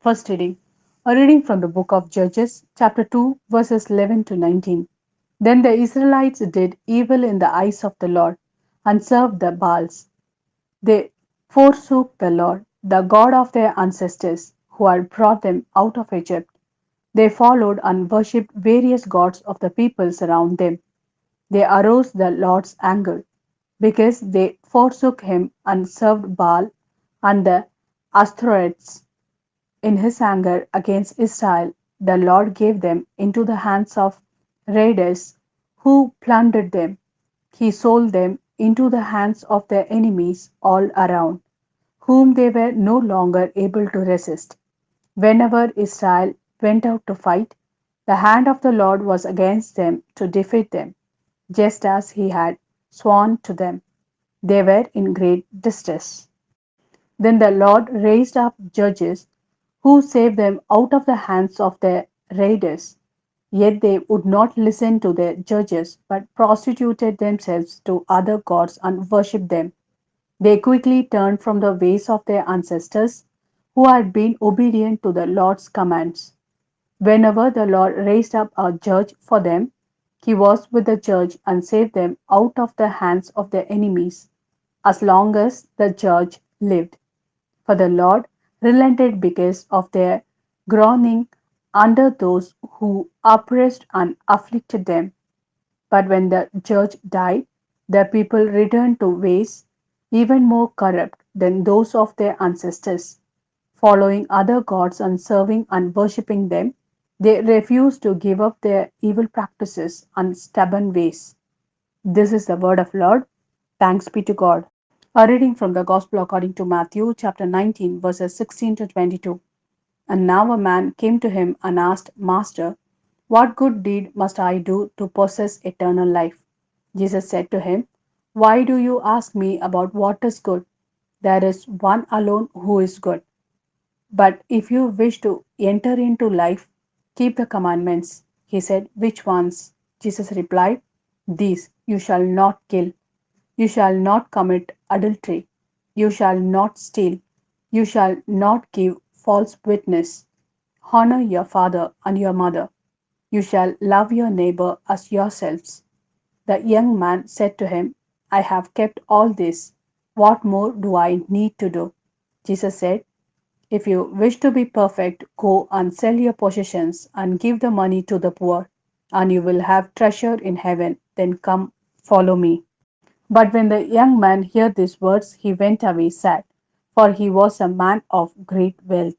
First reading. A reading from the book of Judges, chapter 2, verses 11 to 19. Then the Israelites did evil in the eyes of the Lord and served the Baals. They forsook the Lord, the God of their ancestors, who had brought them out of Egypt. They followed and worshipped various gods of the peoples around them. They aroused the Lord's anger because they forsook him and served Baal and the Ashtoreths. In his anger against Israel, the Lord gave them into the hands of raiders who plundered them. He sold them into the hands of their enemies all around, whom they were no longer able to resist. Whenever Israel went out to fight, the hand of the Lord was against them to defeat them, just as he had sworn to them. They were in great distress. Then the Lord raised up judges who saved them out of the hands of their raiders. Yet they would not listen to their judges, but prostituted themselves to other gods and worshipped them. They quickly turned from the ways of their ancestors, who had been obedient to the Lord's commands. Whenever the Lord raised up a judge for them, he was with the judge and saved them out of the hands of their enemies, as long as the judge lived. For the Lord relented because of their groaning under those who oppressed and afflicted them. But when the judge died, the people returned to ways even more corrupt than those of their ancestors. Following other gods and serving and worshipping them, they refused to give up their evil practices and stubborn ways. This is the word of Lord. Thanks be to God. A reading from the Gospel according to Matthew, chapter 19, verses 16 to 22. And now a man came to him and asked, Master, what good deed must I do to possess eternal life? Jesus said to him, Why do you ask me about what is good? There is one alone who is good. But if you wish to enter into life, keep the commandments. He said, Which ones? Jesus replied, These: you shall not kill, you shall not commit adultery, you shall not steal, you shall not give false witness, honor your father and your mother, you shall love your neighbor as yourselves. The young man said to him, I have kept all this. What more do I need to do? Jesus said, If you wish to be perfect, go and sell your possessions and give the money to the poor, and you will have treasure in heaven. Then come, follow me. But when the young man heard these words, he went away sad, for he was a man of great wealth.